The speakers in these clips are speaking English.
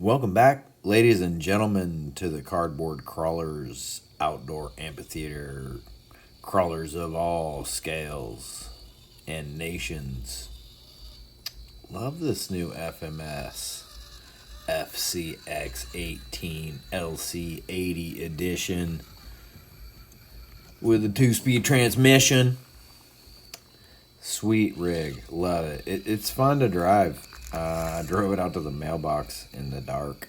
Welcome back, ladies and gentlemen, to the Cardboard Crawlers Outdoor Amphitheater. Crawlers of all scales and nations. Love this new FMS fcx18 lc80 edition with a 2-speed transmission. Sweet rig, love it. It's fun to drive. I drove it out to the mailbox in the dark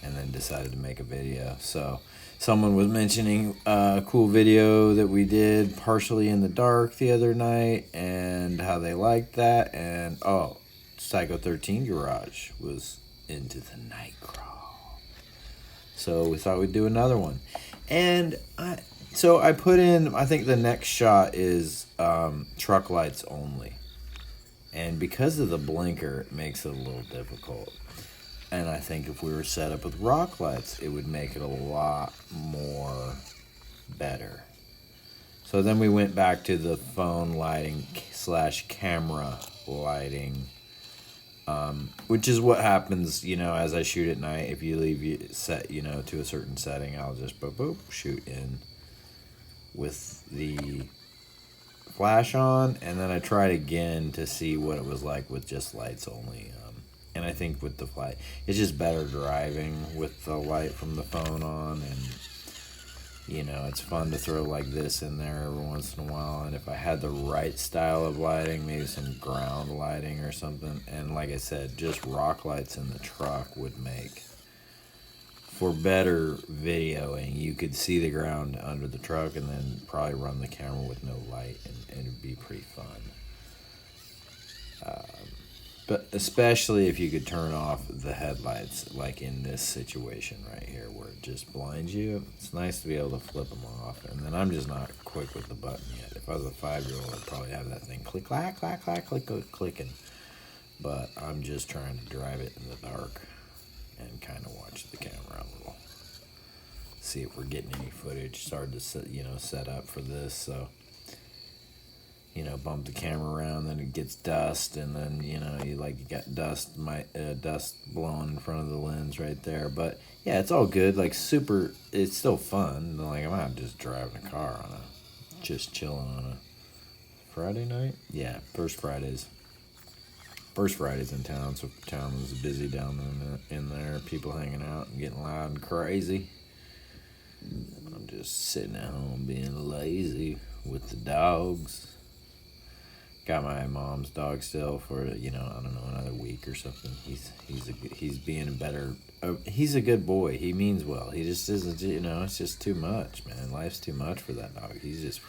and then decided to make a video. So someone was mentioning a cool video that we did partially in the dark the other night and how they liked that. And Psycho 13 Garage was into the night crawl. So we thought we'd do another one. And I put in, I think the next shot is truck lights only. And because of the blinker, it makes it a little difficult. And I think if we were set up with rock lights, it would make it a lot more better. So then we went back to the phone lighting / camera lighting, which is what happens, as I shoot at night. If you leave it set, to a certain setting, I'll just boop, shoot in with the flash on, and then I tried again to see what it was like with just lights only. And I think with the flight, it's just better driving with the light from the phone on, and it's fun to throw like this in there every once in a while. And if I had the right style of lighting, maybe some ground lighting or something, and like I said, just rock lights in the truck would make for better videoing. You could see the ground under the truck and then probably run the camera with no light, and it'd be pretty fun. But especially if you could turn off the headlights, like in this situation right here where it just blinds you. It's nice to be able to flip them off. And then I'm just not quick with the button yet. If I was a 5-year-old, I'd probably have that thing click, clack, clack, clack, click, clicking. But I'm just trying to drive it in the dark and kind of watch the camera a little. See if we're getting any footage. Started to set up for this, so bump the camera around, then it gets dust, and then you got dust blowing in front of the lens right there. But yeah, it's all good. It's still fun. Like, I'm not just driving a car just chilling on a Friday night. Yeah, first Fridays in town, so town was busy down in there, people hanging out and getting loud and crazy. I'm just sitting at home being lazy with the dogs. Got my mom's dog still for I don't know, another week or something. He's being a better. He's a good boy. He means well. He just isn't. It's just too much, man. Life's too much for that dog. He's just.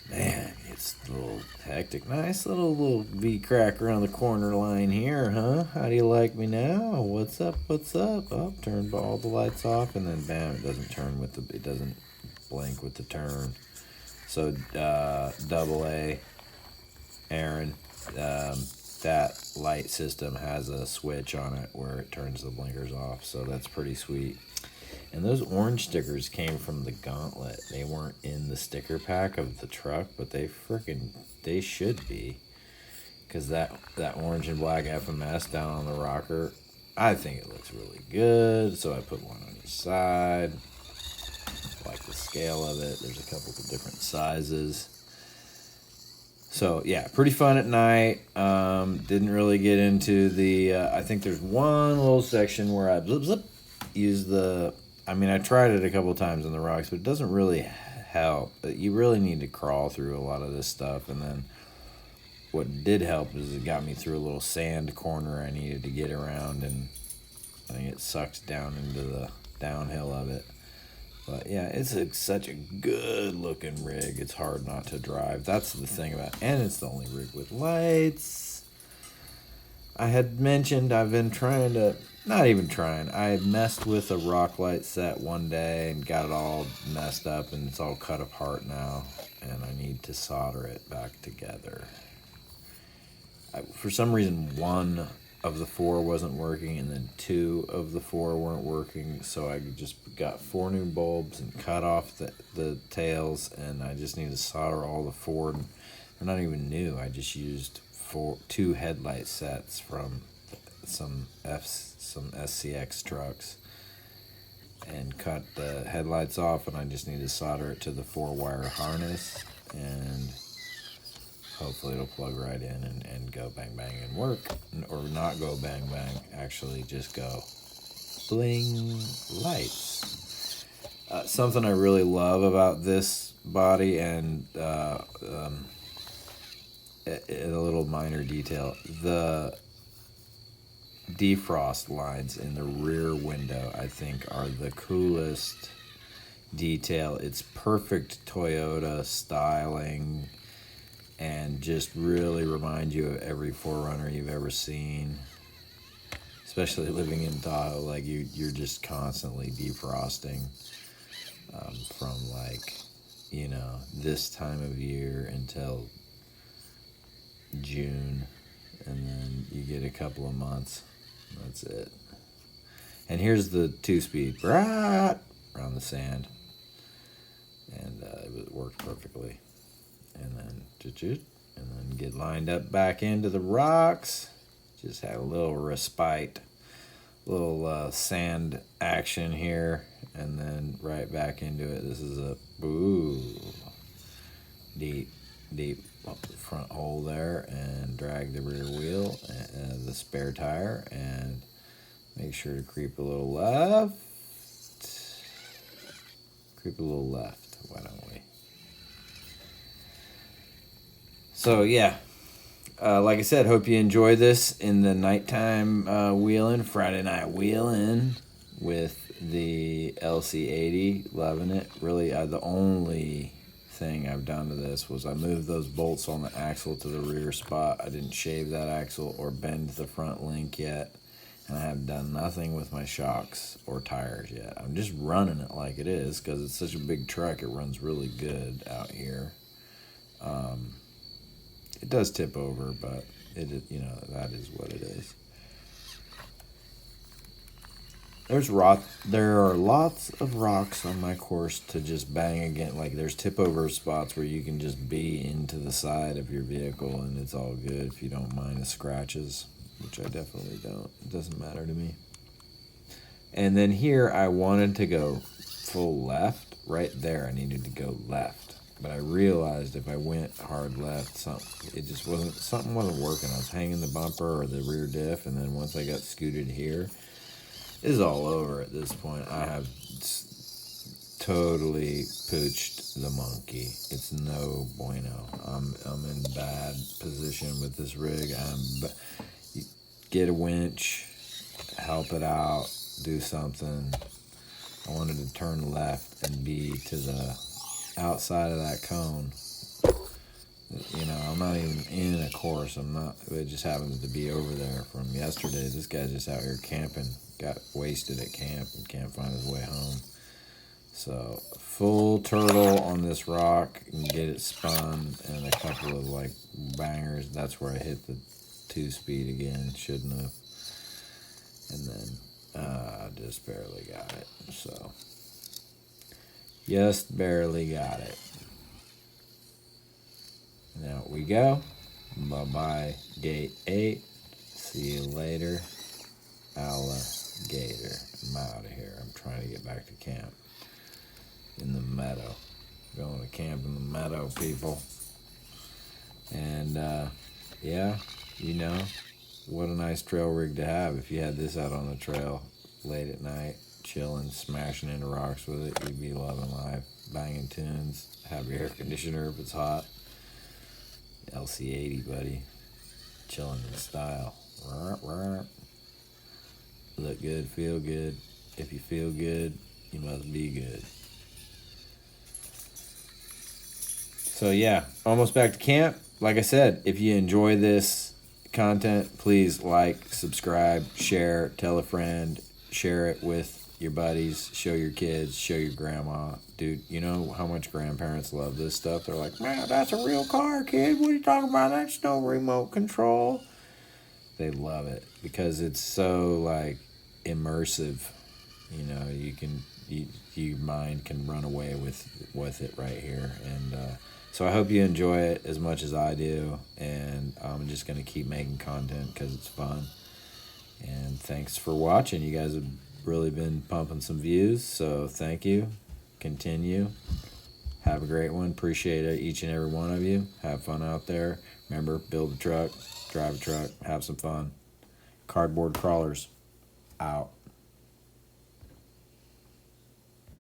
Man, it's a little hectic. Nice little V-crack around the corner line here, huh? How do you like me now? What's up? Oh, turned all the lights off, and then bam, it doesn't blink with the turn. So, AA, Aaron, that light system has a switch on it where it turns the blinkers off, so that's pretty sweet. And those orange stickers came from the Gauntlet. They weren't in the sticker pack of the truck, but they should be. Because that orange and black FMS down on the rocker, I think it looks really good. So I put one on each side. I like the scale of it. There's a couple of different sizes. So yeah, pretty fun at night. Didn't really get into the, I think there's one little section where I use the, I tried it a couple times on the rocks, but it doesn't really help. You really need to crawl through a lot of this stuff. And then what did help is it got me through a little sand corner I needed to get around, and I think it sucks down into the downhill of it. But yeah, it's such a good looking rig. It's hard not to drive. That's the thing about it. And it's the only rig with lights. I had mentioned I've been trying to, not even trying, I messed with a rock light set one day and got it all messed up, and it's all cut apart now, and I need to solder it back together. For some reason, one of the 4 wasn't working, and then 2 of the 4 weren't working, so I just got 4 new bulbs and cut off the tails, and I just need to solder all the 4. They're not even new. I just used 2 headlight sets from some SCX trucks and cut the headlights off, and I just need to solder it to the 4-wire harness, and hopefully it'll plug right in and go bang bang and work, or not go bang bang, actually just go bling lights. Something I really love about this body, and a little minor detail, the defrost lines in the rear window I think are the coolest detail. It's perfect Toyota styling and just really remind you of every 4Runner you've ever seen, especially living in Tahoe. Like you're just constantly defrosting from, like, you know, this time of year until June, and then you get a couple of months. That's it. And here's the 2-speed around the sand, and it worked perfectly. And then get lined up back into the rocks. Just had a little respite, little sand action here, and then right back into it. This is a deep up the front hole there, and drag the rear wheel and the spare tire, and make sure to creep a little left. Why don't we? So yeah, like I said, hope you enjoy this in the nighttime wheeling, Friday night wheeling with the LC80. Loving it. Really, the only thing I've done to this was I moved those bolts on the axle to the rear spot. I didn't shave that axle or bend the front link yet, and I have done nothing with my shocks or tires yet. I'm just running it like it is because it's such a big truck. It runs really good out here. It does tip over, but that is what it is. There are lots of rocks on my course to just bang again. Like there's tip over spots where you can just be into the side of your vehicle, and it's all good if you don't mind the scratches, which I definitely don't. It doesn't matter to me. And then here I wanted to go full left. Right there I needed to go left. But I realized if I went hard left, something wasn't working. I was hanging the bumper or the rear diff, and then once I got scooted here, it's all over at this point. I have totally pooched the monkey. It's no bueno. I'm in bad position with this rig. Get a winch, help it out, do something. I wanted to turn left and be to the outside of that cone. You know, I'm not even in a course. It just happens to be over there from yesterday. This guy's just out here camping. Got wasted at camp and can't find his way home. So full turtle on this rock and get it spun, and a couple of like bangers. That's where I hit the 2-speed again. Shouldn't have. And then I just barely got it. So just barely got it. Now we go. Bye-bye, gate 8. See you later, alligator. I'm out of here. I'm trying to get back to camp in the meadow. Going to camp in the meadow, people. And, yeah, you know, what a nice trail rig to have. If you had this out on the trail late at night, chilling, smashing into rocks with it, you'd be loving life. Banging tunes, have your air conditioner if it's hot. LC80, buddy. Chilling in style. Look good, feel good. If you feel good, you must be good. So yeah, almost back to camp. Like I said, if you enjoy this content, please like, subscribe, share, tell a friend, share it with your buddies, show your kids, show your grandma. Dude, you know how much grandparents love this stuff? They're like, man, that's a real car, kid. What are you talking about? That's no remote control. They love it because it's so like immersive. You know, your mind can run away with it right here. And so I hope you enjoy it as much as I do. And I'm just going to keep making content because it's fun. And thanks for watching. You guys have really been pumping some views, so thank you. Continue. Have a great one. Appreciate it, each and every one of you. Have fun out there. Remember, build a truck, drive a truck, have some fun. Cardboard crawlers, out.